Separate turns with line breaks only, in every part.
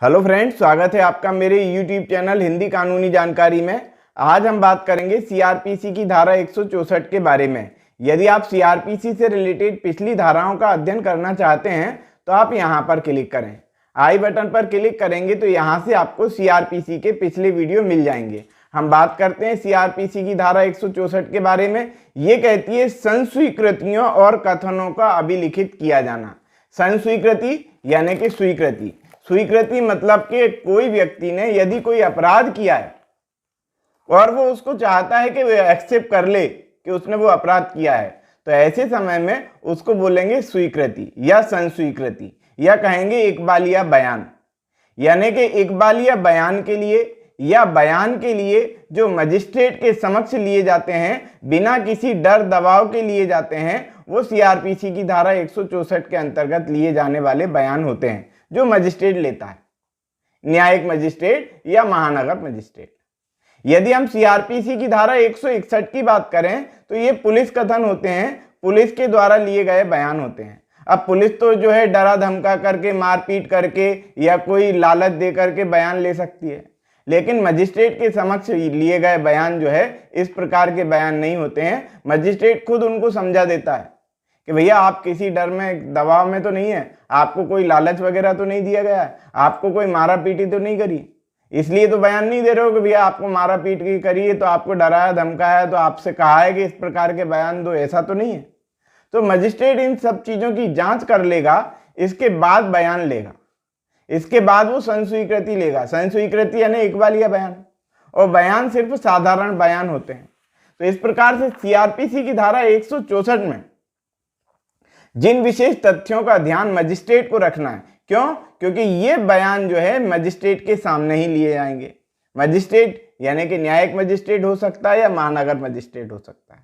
Hello friends, स्वागत है आपका मेरे यूट्यूब चैनल हिंदी कानूनी जानकारी में। आज हम बात करेंगे सीआरपीसी की धारा 164 के बारे में। यदि आप सीआरपीसी से रिलेटेड पिछली धाराओं का अध्ययन करना चाहते हैं तो आप यहां पर क्लिक करें। आई बटन पर क्लिक करेंगे तो यहां से आपको सीआरपीसी के पिछले वीडियो मिल जाएंगे। हम बात करते हैं सीआरपीसी की धारा 164 के बारे में। ये कहती है संस्वीकृतियों और कथनों का अभिलिखित किया जाना। संस्वीकृति यानी कि स्वीकृति। स्वीकृति मतलब कि कोई व्यक्ति ने यदि कोई अपराध किया है और वो उसको चाहता है कि वो एक्सेप्ट कर ले कि उसने वो अपराध किया है, तो ऐसे समय में उसको बोलेंगे स्वीकृति या संस्वीकृति, या कहेंगे इकबालिया बयान। यानी कि इकबालिया बयान के लिए या बयान के लिए जो मजिस्ट्रेट के समक्ष लिए जाते हैं, बिना किसी डर दबाव के लिए जाते हैं, वो सीआरपीसी की धारा 164 के अंतर्गत लिए जाने वाले बयान होते हैं जो मजिस्ट्रेट लेता है, न्यायिक मजिस्ट्रेट या महानगर मजिस्ट्रेट। यदि हम सीआरपीसी की धारा 161 की बात करें तो ये पुलिस कथन होते हैं, पुलिस के द्वारा लिए गए बयान होते हैं। अब पुलिस तो जो है डरा धमका करके, मारपीट करके या कोई लालच दे करके बयान ले सकती है, लेकिन मजिस्ट्रेट के समक्ष लिए गए बयान जो है इस प्रकार के बयान नहीं होते हैं। मजिस्ट्रेट खुद उनको समझा देता है कि भैया आप किसी डर में, दबाव में तो नहीं है, आपको कोई लालच वगैरह तो नहीं दिया गया है, आपको कोई मारा पीटी तो नहीं करी, इसलिए तो बयान नहीं दे रहे हो कि भैया आपको मारा पीट की करी है, तो आपको डराया धमकाया, तो आपसे कहा है कि इस प्रकार के बयान दो, ऐसा तो नहीं है। तो मजिस्ट्रेट इन सब चीजों की जांच कर लेगा, इसके बाद बयान लेगा, इसके बाद वो संस्वीकृति लेगा। संस्वीकृति यानी इकबालिया बयान, और बयान सिर्फ साधारण बयान होते हैं। तो इस प्रकार से सीआरपीसी की धारा 164 में जिन विशेष तथ्यों का ध्यान मजिस्ट्रेट को रखना है, क्यों? क्योंकि ये बयान जो है मजिस्ट्रेट के सामने ही लिए जाएंगे। मजिस्ट्रेट यानी कि न्यायिक मजिस्ट्रेट हो सकता है या महानगर मजिस्ट्रेट हो सकता है।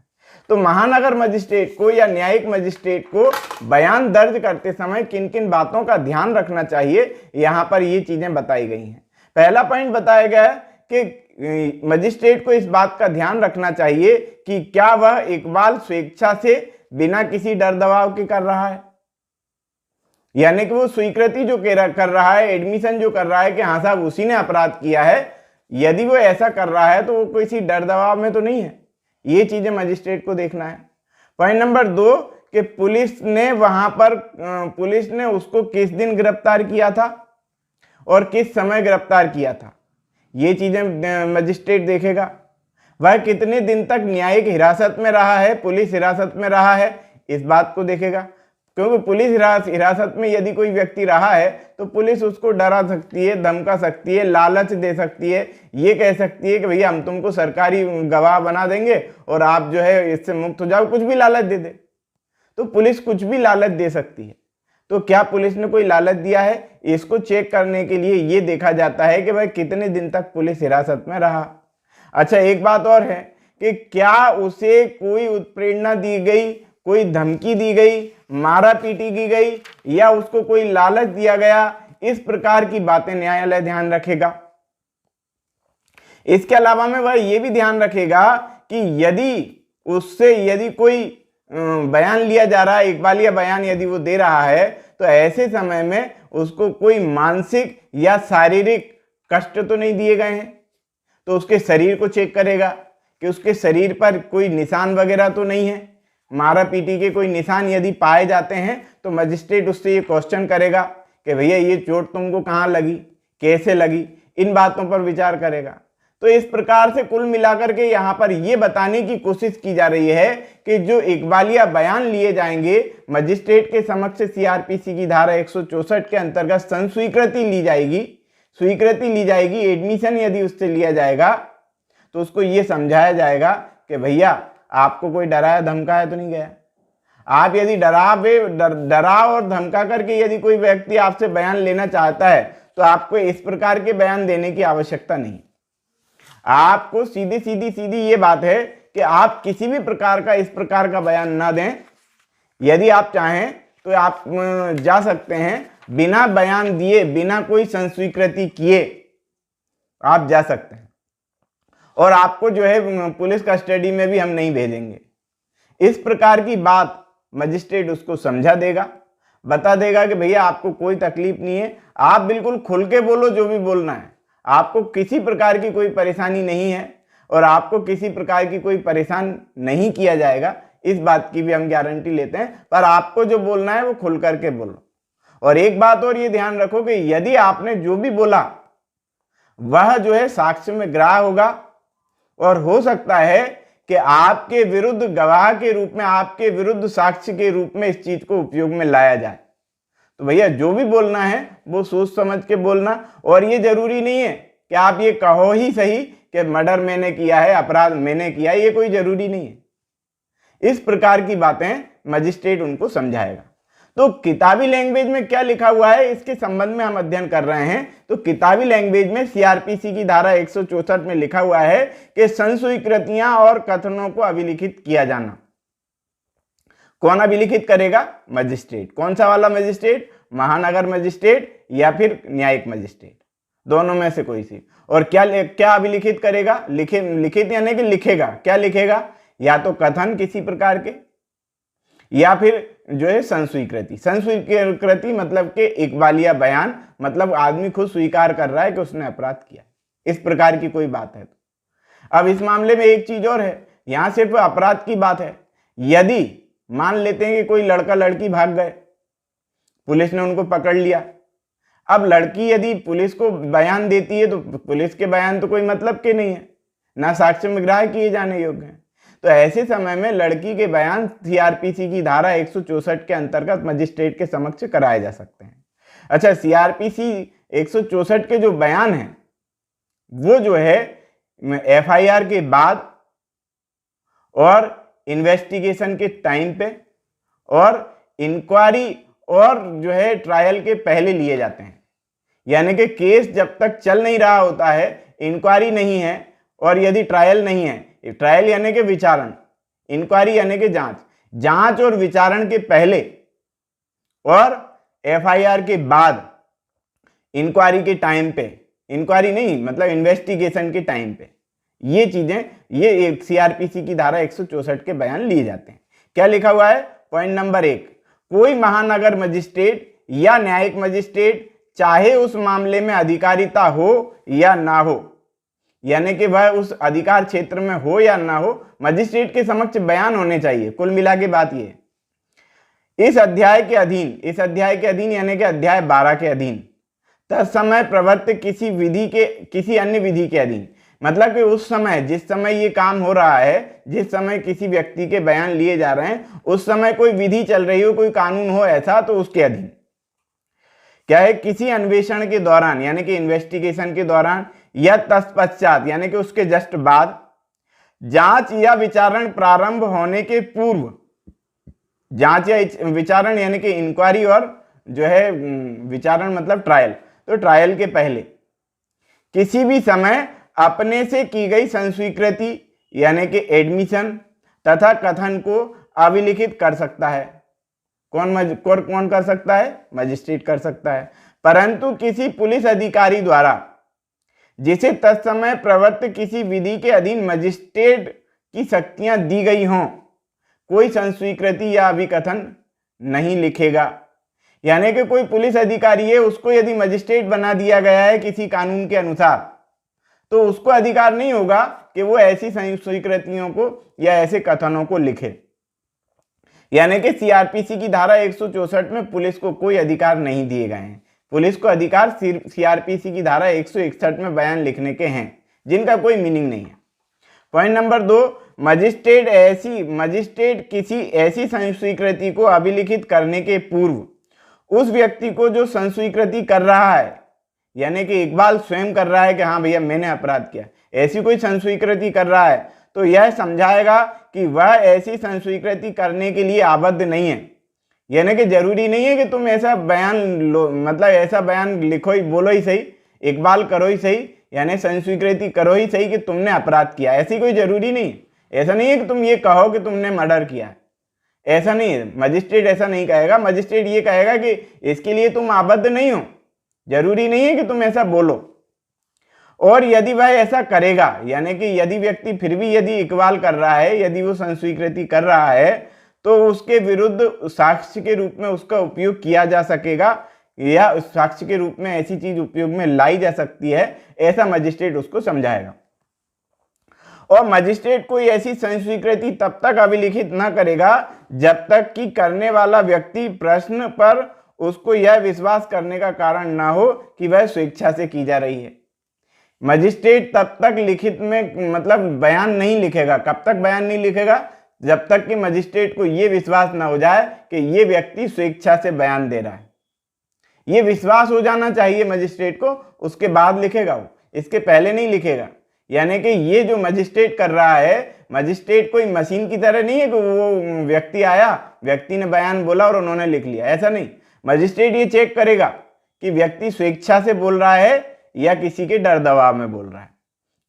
तो महानगर मजिस्ट्रेट को या न्यायिक मजिस्ट्रेट को बयान दर्ज करते समय किन किन बातों का ध्यान रखना चाहिए, यहां पर ये चीजें बताई गई हैं। पहला पॉइंट बताया गया है कि मजिस्ट्रेट को इस बात का ध्यान रखना चाहिए कि क्या वह इकबाल स्वेच्छा से बिना किसी डर दबाव के कर रहा है, यानी कि वो स्वीकृति जो कर रहा है, एडमिशन जो कर रहा है कि हाँ साहब उसी ने अपराध किया है, यदि वो ऐसा कर रहा है तो वो किसी डर दबाव में तो नहीं है। ये चीजें मजिस्ट्रेट को देखना है। पॉइंट नंबर 2 कि पुलिस ने उसको किस दिन गिरफ्तार किया था और किस समय गिरफ्तार किया था, ये चीजें मजिस्ट्रेट देखेगा। वह कितने दिन तक न्यायिक हिरासत में रहा है, पुलिस हिरासत में रहा है, इस बात को देखेगा। क्योंकि पुलिस हिरासत में यदि कोई व्यक्ति रहा है तो पुलिस उसको डरा सकती है, धमका सकती है, लालच दे सकती है, ये कह सकती है कि भैया हम तुमको सरकारी गवाह बना देंगे और आप जो है इससे मुक्त हो जाओ, कुछ भी लालच दे दे। तो पुलिस कुछ भी लालच दे सकती है। तो क्या पुलिस ने कोई लालच दिया है, इसको चेक करने के लिए ये देखा जाता है कि भाई कितने दिन तक पुलिस हिरासत में रहा। अच्छा, एक बात और है कि क्या उसे कोई उत्प्रेरणा दी गई, कोई धमकी दी गई, मारा पीटी की गई, या उसको कोई लालच दिया गया, इस प्रकार की बातें न्यायालय ध्यान रखेगा। इसके अलावा में वह ये भी ध्यान रखेगा कि यदि कोई बयान लिया जा रहा है, इकबालिया बयान यदि वो दे रहा है, तो ऐसे समय में उसको कोई मानसिक या शारीरिक कष्ट तो नहीं दिए गए हैं। तो उसके शरीर को चेक करेगा कि उसके शरीर पर कोई निशान वगैरह तो नहीं है। मारा पीटी के कोई निशान यदि पाए जाते हैं तो मजिस्ट्रेट उससे ये क्वेश्चन करेगा कि भैया ये चोट तुमको कहाँ लगी, कैसे लगी, इन बातों पर विचार करेगा। तो इस प्रकार से कुल मिलाकर के यहाँ पर ये बताने की कोशिश की जा रही है कि जो इकबालिया बयान लिए जाएंगे मजिस्ट्रेट के समक्ष सीआरपीसी की धारा 164 के अंतर्गत संस्वीकृति ली जाएगी, एडमिशन यदि उससे लिया जाएगा तो उसको ये समझाया जाएगा कि भैया आपको कोई डराया धमकाया तो नहीं गया। आप यदि डरा और धमका करके यदि कोई व्यक्ति आपसे बयान लेना चाहता है तो आपको इस प्रकार के बयान देने की आवश्यकता नहीं। आपको सीधी ये बात है कि आप किसी भी प्रकार का इस प्रकार का बयान ना दें। यदि आप चाहें तो आप जा सकते हैं, बिना बयान दिए, बिना कोई संस्वीकृति किए आप जा सकते हैं, और आपको जो है पुलिस कस्टडी में भी हम नहीं भेजेंगे। इस प्रकार की बात मजिस्ट्रेट उसको समझा देगा। बता देगा कि भैया आपको कोई तकलीफ नहीं है, आप बिल्कुल खुल के बोलो जो भी बोलना है, आपको किसी प्रकार की कोई परेशानी नहीं है और आपको किसी प्रकार की कोई परेशान नहीं किया जाएगा, इस बात की भी हम गारंटी लेते हैं। पर आपको जो बोलना है वो खुल करके बोलो। और एक बात और ये ध्यान रखो कि यदि आपने जो भी बोला वह जो है साक्ष्य में ग्राह्य होगा और हो सकता है कि आपके विरुद्ध गवाह के रूप में, आपके विरुद्ध साक्ष्य के रूप में इस चीज को उपयोग में लाया जाए। तो भैया जो भी बोलना है वो सोच समझ के बोलना। और ये जरूरी नहीं है कि आप ये कहो ही सही कि मर्डर मैंने किया है, अपराध मैंने किया है, ये कोई जरूरी नहीं है। इस प्रकार की बातें मजिस्ट्रेट उनको समझाएगा। तो किताबी लैंग्वेज में क्या लिखा हुआ है इसके संबंध में हम अध्ययन कर रहे हैं। तो किताबी लैंग्वेज में सीआरपीसी की धारा 164 में लिखा हुआ है कि संस्वीकृतियां और कथनों को अभिलिखित किया जाना। कौन अभिलिखित करेगा? मजिस्ट्रेट। कौन सा वाला मजिस्ट्रेट? महानगर मजिस्ट्रेट या फिर न्यायिक मजिस्ट्रेट, दोनों में से कोई सी। और क्या अभिलिखित करेगा? लिखित यानी कि लिखेगा। क्या लिखेगा? या तो कथन किसी प्रकार के या फिर जो है संस्वीकृति। संस्वीकृति मतलब कि इकबालिया बयान, मतलब आदमी खुद स्वीकार कर रहा है कि उसने अपराध किया, इस प्रकार की कोई बात है। तो अब इस मामले में एक चीज और है, यहां सिर्फ अपराध की बात है। यदि मान लेते हैं कि कोई लड़का लड़की भाग गए, पुलिस ने उनको पकड़ लिया। अब लड़की यदि पुलिस को बयान देती है तो पुलिस के बयान तो कोई मतलब के नहीं है, ना साक्ष्य में ग्राह्य किए जाने योग्य हैं। तो ऐसे समय में लड़की के बयान सीआरपीसी की धारा 164 के अंतर्गत मजिस्ट्रेट के समक्ष कराए जा सकते हैं। अच्छा, सीआरपीसी 164 के जो बयान हैं वो जो है एफआईआर के बाद और इन्वेस्टिगेशन के टाइम पे और इंक्वायरी और जो है ट्रायल के पहले लिए जाते हैं। यानी कि केस जब तक चल नहीं रहा होता है, इंक्वायरी नहीं है और यदि ट्रायल नहीं है, ट्रायल यानी कि विचारण, इंक्वायरी यानी कि जांच, जांच और विचारण के पहले और एफआईआर के बाद, इंक्वायरी के टाइम पे, इंक्वायरी नहीं मतलब इन्वेस्टिगेशन के टाइम पे, ये चीजें, ये सीआरपीसी की धारा 164 के बयान लिए जाते हैं। क्या लिखा हुआ है? पॉइंट नंबर 1, कोई महानगर मजिस्ट्रेट या न्यायिक मजिस्ट्रेट चाहे उस मामले में अधिकारिता हो या ना हो, यानी कि वह उस अधिकार क्षेत्र में हो या ना हो, मजिस्ट्रेट के समक्ष बयान होने चाहिए। कुल मिला के बात ये, इस अध्याय के अधीन यानी कि अध्याय 12 के अधीन तत्समय प्रवृत्त किसी अन्य विधि के अधीन, मतलब कि उस समय, जिस समय ये काम हो रहा है, जिस समय किसी व्यक्ति के बयान लिए जा रहे हैं, उस समय कोई विधि चल रही हो, कोई कानून हो ऐसा, तो उसके अधीन क्या है? किसी अन्वेषण के दौरान यानी कि इन्वेस्टिगेशन के दौरान या तत्पश्चात यानी कि उसके जस्ट बाद, जांच या विचारण प्रारंभ होने के पूर्व, जांच या विचारण यानी कि इंक्वायरी और जो है विचारण मतलब ट्रायल, तो ट्रायल के पहले किसी भी समय अपने से की गई संस्वीकृति यानी कि एडमिशन तथा कथन को अभिलिखित कर सकता है। कौन कर सकता है? मजिस्ट्रेट कर सकता है। परंतु किसी पुलिस अधिकारी द्वारा जिसे तत्समय प्रवृत्त किसी विधि के अधीन मजिस्ट्रेट की शक्तियां दी गई हों, कोई संस्वीकृति या अभिकथन नहीं लिखेगा। यानी कि कोई पुलिस अधिकारी है, उसको यदि मजिस्ट्रेट बना दिया गया है किसी कानून के अनुसार, तो उसको अधिकार नहीं होगा कि वो ऐसी स्वीकृतियों को या ऐसे कथनों को लिखे। यानी कि सीआरपीसी की धारा 164 में पुलिस को कोई अधिकार नहीं दिए गए हैं। पुलिस को अधिकार सीआरपीसी की धारा 161 में बयान लिखने के हैं, जिनका कोई मीनिंग नहीं है। पॉइंट नंबर 2, मजिस्ट्रेट किसी ऐसी संस्वीकृति को अभिलिखित करने के पूर्व उस व्यक्ति को जो संस्वीकृति कर रहा है, यानी कि इकबाल स्वयं कर रहा है कि हाँ भैया मैंने अपराध किया, ऐसी कोई संस्वीकृति कर रहा है, तो यह समझाएगा कि वह ऐसी संस्वीकृति करने के लिए आबद्ध नहीं है। यानी कि जरूरी नहीं है कि तुम ऐसा बयान लो, मतलब ऐसा बयान लिखो ही, बोलो ही सही, इकबाल करो ही सही, यानी संस्वीकृति करो ही सही कि तुमने अपराध किया, ऐसी कोई जरूरी नहीं है। ऐसा नहीं है कि तुम ये कहो कि तुमने मर्डर किया, ऐसा नहीं है। मजिस्ट्रेट ऐसा नहीं कहेगा। मजिस्ट्रेट ये कहेगा कि इसके लिए तुम आबद्ध नहीं हो, जरूरी नहीं है कि तुम ऐसा बोलो। और यदि वह ऐसा करेगा, यानी कि यदि व्यक्ति फिर भी यदि इकबाल कर रहा है, यदि वो संस्वीकृति कर रहा है, तो उसके विरुद्ध साक्ष्य के रूप में उसका उपयोग किया जा सकेगा या उस साक्ष्य के रूप में ऐसी चीज उपयोग में लाई जा सकती है, ऐसा मजिस्ट्रेट उसको समझाएगा। और मजिस्ट्रेट कोई ऐसी संस्वीकृति तब तक अभिलिखित न करेगा जब तक कि करने वाला व्यक्ति प्रश्न पर उसको यह विश्वास करने का कारण न हो कि वह स्वेच्छा से की जा रही है। मजिस्ट्रेट तब तक लिखित में मतलब बयान नहीं लिखेगा। कब तक बयान नहीं लिखेगा? जब तक कि मजिस्ट्रेट को यह विश्वास न हो जाए कि ये व्यक्ति स्वेच्छा से बयान दे रहा है। ये विश्वास हो जाना चाहिए मजिस्ट्रेट को, उसके बाद लिखेगा वो, इसके पहले नहीं लिखेगा। यानी कि ये जो मजिस्ट्रेट कर रहा है, मजिस्ट्रेट कोई मशीन की तरह नहीं है कि वो व्यक्ति आया, व्यक्ति ने बयान बोला और उन्होंने लिख लिया, ऐसा नहीं। मजिस्ट्रेट ये चेक करेगा कि व्यक्ति स्वेच्छा से बोल रहा है या किसी के डर दबाव में बोल रहा है।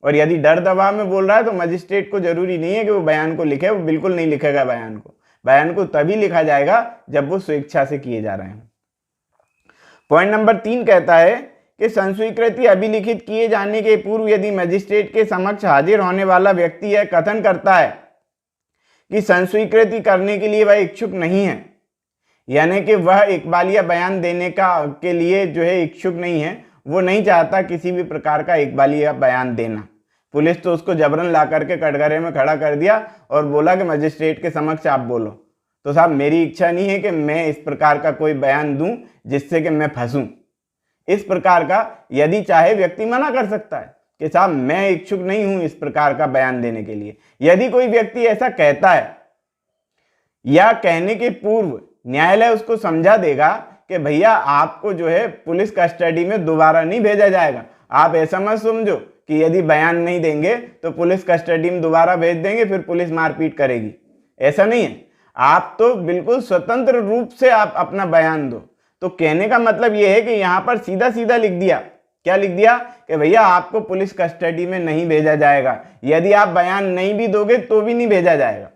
और यदि डर दबाव में बोल रहा है तो मजिस्ट्रेट को जरूरी नहीं है कि वो बयान को लिखे, वो बिल्कुल नहीं लिखेगा बयान को तभी लिखा जाएगा जब वो स्वेच्छा से किए जा रहे हैं। पॉइंट नंबर 3 कहता है कि संस्वीकृति अभिलिखित किए जाने के पूर्व यदि मजिस्ट्रेट के समक्ष हाजिर होने वाला व्यक्ति यह कथन करता है कि संस्वीकृति करने के लिए वह इच्छुक नहीं है, यानी कि वह इकबालिया बयान देने के लिए जो है इच्छुक नहीं है, वो नहीं चाहता किसी भी प्रकार का इकबालिया बयान देना। पुलिस तो उसको जबरन ला करके कटघरे में खड़ा कर दिया और बोला कि मजिस्ट्रेट के समक्ष आप बोलो। तो साहब मेरी इच्छा नहीं है कि मैं इस प्रकार का कोई बयान दूं जिससे कि मैं फंसूं। इस प्रकार का यदि चाहे व्यक्ति मना कर सकता है कि साहब मैं इच्छुक नहीं हूं इस प्रकार का बयान देने के लिए। यदि कोई व्यक्ति ऐसा कहता है या कहने के पूर्व न्यायालय उसको समझा देगा कि भैया आपको जो है पुलिस कस्टडी में दोबारा नहीं भेजा जाएगा। आप ऐसा मत समझो कि यदि बयान नहीं देंगे तो पुलिस कस्टडी में दोबारा भेज देंगे, फिर पुलिस मारपीट करेगी, ऐसा नहीं है। आप तो बिल्कुल स्वतंत्र रूप से आप अपना बयान दो। तो कहने का मतलब यह है कि यहाँ पर सीधा सीधा लिख दिया, क्या लिख दिया कि भैया आपको पुलिस कस्टडी में नहीं भेजा जाएगा। यदि आप बयान नहीं भी दोगे तो भी नहीं भेजा जाएगा।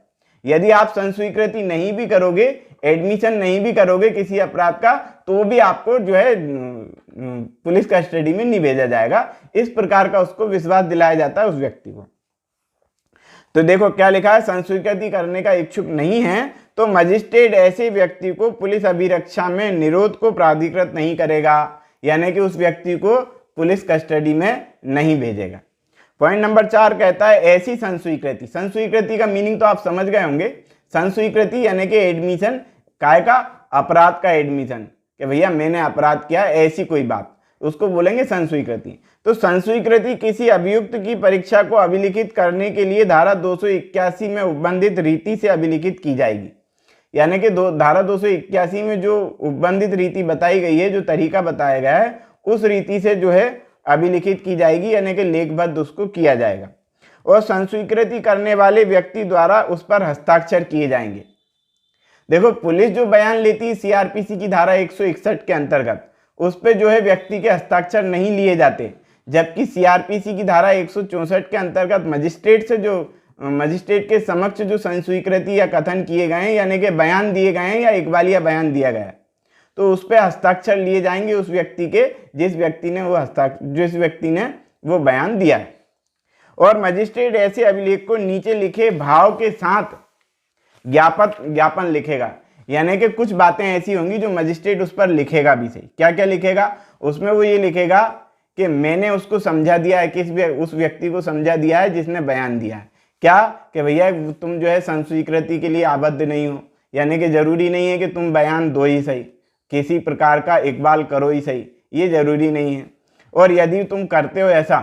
यदि आप संस्वीकृति नहीं भी करोगे, एडमिशन नहीं भी करोगे किसी अपराध का, तो भी आपको जो है पुलिस कस्टडी में नहीं भेजा जाएगा। इस प्रकार का उसको विश्वास दिलाया जाता है उस व्यक्ति को। तो देखो क्या लिखा है, संस्वीकृति करने का इच्छुक नहीं है तो मजिस्ट्रेट ऐसे व्यक्ति को पुलिस अभिरक्षा में निरोध को प्राधिकृत नहीं करेगा, यानी कि उस व्यक्ति को पुलिस कस्टडी में नहीं भेजेगा। पॉइंट नंबर 4 कहता है ऐसी संस्वीकृति। संस्वीकृति का मीनिंग तो आप समझ गए होंगे। संस्वीकृति यानी कि एडमिशन, काय का? अपराध का एडमिशन, कि भैया मैंने अपराध किया, ऐसी कोई बात, उसको बोलेंगे संस्वीकृति। तो संस्वीकृति किसी अभियुक्त की परीक्षा को अभिलिखित करने के लिए धारा 281 में उपबंधित रीति से अभिलिखित की जाएगी। यानी कि धारा 281 में जो उपबंधित रीति बताई गई है, जो तरीका बताया गया है, उस रीति से जो है अभिलिखित की जाएगी, यानी कि लेखबद्ध उसको किया जाएगा। और संस्वीकृति करने वाले व्यक्ति द्वारा उस पर हस्ताक्षर किए जाएंगे। देखो पुलिस जो बयान लेती है सीआरपीसी की धारा 161 के अंतर्गत, उस पे जो है व्यक्ति के हस्ताक्षर नहीं लिए जाते, जबकि सीआरपीसी की धारा 164 के अंतर्गत मजिस्ट्रेट के समक्ष जो संस्वीकृति या कथन किए गए हैं, यानी कि बयान दिए गए हैं या इकबालिया बयान दिया गया है, तो उस पे हस्ताक्षर लिए जाएंगे उस व्यक्ति के जिस व्यक्ति ने वो बयान दिया है। और मजिस्ट्रेट ऐसे अभिलेख को नीचे लिखे भाव के साथ ज्ञापन लिखेगा, यानी कि कुछ बातें ऐसी होंगी जो मजिस्ट्रेट उस पर लिखेगा भी सही। क्या क्या लिखेगा उसमें? वो ये लिखेगा कि मैंने उसको समझा दिया है, उस व्यक्ति को समझा दिया है जिसने बयान दिया है। क्या कि भैया तुम जो है संस्वीकृति के लिए आबद्ध नहीं हो, यानी कि जरूरी नहीं है कि तुम बयान दो ही सही, किसी प्रकार का इकबाल करो ही सही, ये जरूरी नहीं है। और यदि तुम करते हो ऐसा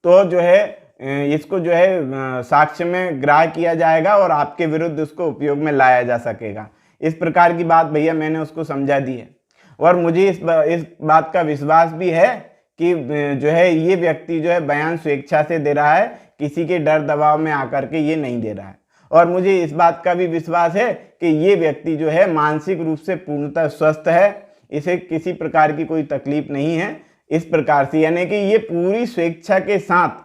तो जो है इसको जो है साक्ष्य में ग्राह्य किया जाएगा और आपके विरुद्ध उसको उपयोग में लाया जा सकेगा। इस प्रकार की बात भैया मैंने उसको समझा दी है। और मुझे इस बात का विश्वास भी है कि जो है ये व्यक्ति जो है बयान स्वेच्छा से दे रहा है, किसी के डर दबाव में आकर के ये नहीं दे रहा है। और मुझे इस बात का भी विश्वास है कि ये व्यक्ति जो है मानसिक रूप से पूर्णतः स्वस्थ है, इसे किसी प्रकार की कोई तकलीफ नहीं है। इस प्रकार से यानी कि ये पूरी स्वेच्छा के साथ,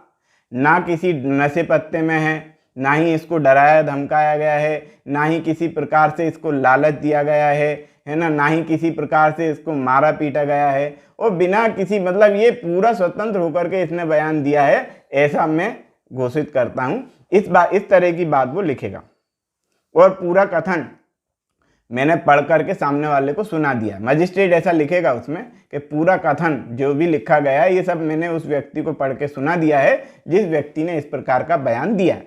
ना किसी नशे पत्ते में है, ना ही इसको डराया धमकाया गया है, ना ही किसी प्रकार से इसको लालच दिया गया है ना ही किसी प्रकार से इसको मारा पीटा गया है, और बिना किसी मतलब ये पूरा स्वतंत्र होकर के इसने बयान दिया है, ऐसा मैं घोषित करता हूं। इस तरह की बात वो लिखेगा। और पूरा कथन मैंने पढ़ करके सामने वाले को सुना दिया। मजिस्ट्रेट ऐसा लिखेगा उसमें कि पूरा कथन जो भी लिखा गया है ये सब मैंने उस व्यक्ति को पढ़ के सुना दिया है जिस व्यक्ति ने इस प्रकार का बयान दिया है।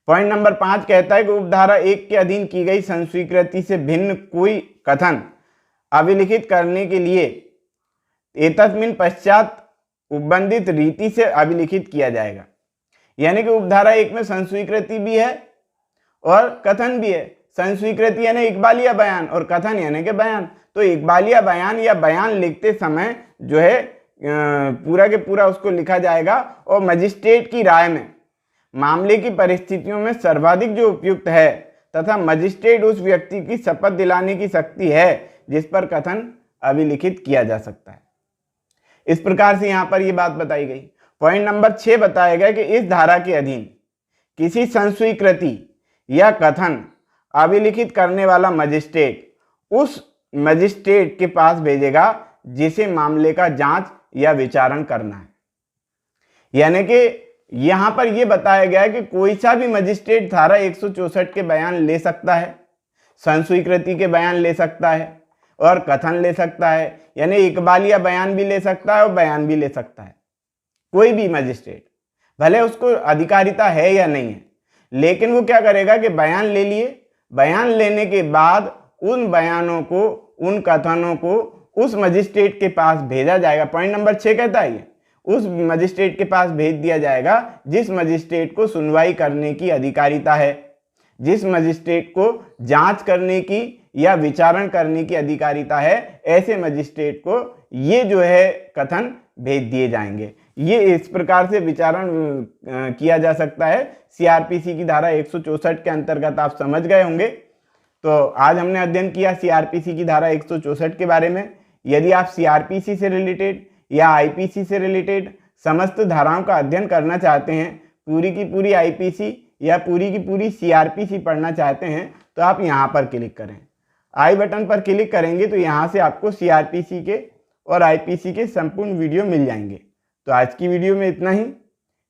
पॉइंट नंबर 5 कहता है कि उपधारा 1 के अधीन की गई संस्वीकृति से भिन्न कोई कथन अभिलिखित करने के लिए एतस्मिन पश्चात उपबंधित रीति से अभिलिखित किया जाएगा। यानी कि उपधारा 1 में संस्वीकृति भी है और कथन भी है। संस्वीकृति यानी इकबालिया बयान और कथन यानी कि बयान। तो इकबालिया बयान या बयान लिखते समय जो है पूरा के पूरा उसको लिखा जाएगा और मजिस्ट्रेट की राय में मामले की परिस्थितियों में सर्वाधिक जो उपयुक्त है तथा मजिस्ट्रेट उस व्यक्ति की शपथ दिलाने की शक्ति है जिस पर कथन अभिलिखित किया जा सकता है। इस प्रकार से यहाँ पर ये बात बताई गई। पॉइंट नंबर 6 बताया गया कि इस धारा के अधीन किसी संस्वीकृति या कथन अभिलिखित करने वाला मजिस्ट्रेट उस मजिस्ट्रेट के पास भेजेगा जिसे मामले का जांच या विचारण करना है। यानी कि यहां पर यह बताया गया है कि कोई सा भी मजिस्ट्रेट धारा 164 के बयान ले सकता है, संस्वीकृति के बयान ले सकता है और कथन ले सकता है। यानी इकबालिया बयान भी ले सकता है और बयान भी ले सकता है। कोई भी मजिस्ट्रेट, भले उसको अधिकारिता है या नहीं है, लेकिन वो क्या करेगा कि बयान ले लिए, बयान लेने के बाद उन बयानों को, उन कथनों को उस मजिस्ट्रेट के पास भेजा जाएगा। पॉइंट नंबर 6 कहता है उस मजिस्ट्रेट के पास भेज दिया जाएगा जिस मजिस्ट्रेट को सुनवाई करने की अधिकारिता है, जिस मजिस्ट्रेट को जांच करने की या विचारण करने की अधिकारिता है। ऐसे मजिस्ट्रेट को ये जो है कथन भेज दिए जाएंगे। ये इस प्रकार से विचारण किया जा सकता है। सीआरपीसी की धारा 164 के अंतर्गत आप समझ गए होंगे। तो आज हमने अध्ययन किया सीआरपीसी की धारा 164 के बारे में। यदि आप सीआरपीसी से रिलेटेड या आईपीसी से रिलेटेड समस्त धाराओं का अध्ययन करना चाहते हैं, पूरी की पूरी आईपीसी या पूरी की पूरी सीआरपीसी पढ़ना चाहते हैं, तो आप यहाँ पर क्लिक करें। आई बटन पर क्लिक करेंगे तो यहाँ से आपको सीआरपीसी के और आईपीसी के संपूर्ण वीडियो मिल जाएंगे। तो आज की वीडियो में इतना ही।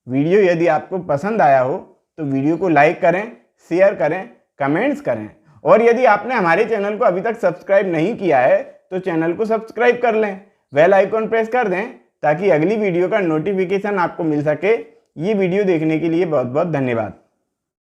वीडियो यदि आपको पसंद आया हो तो वीडियो को लाइक करें, शेयर करें, कमेंट्स करें और यदि आपने हमारे चैनल को अभी तक सब्सक्राइब नहीं किया है तो चैनल को सब्सक्राइब कर लें, बेल आइकॉन प्रेस कर दें ताकि अगली वीडियो का नोटिफिकेशन आपको मिल सके। ये वीडियो देखने के लिए बहुत बहुत धन्यवाद।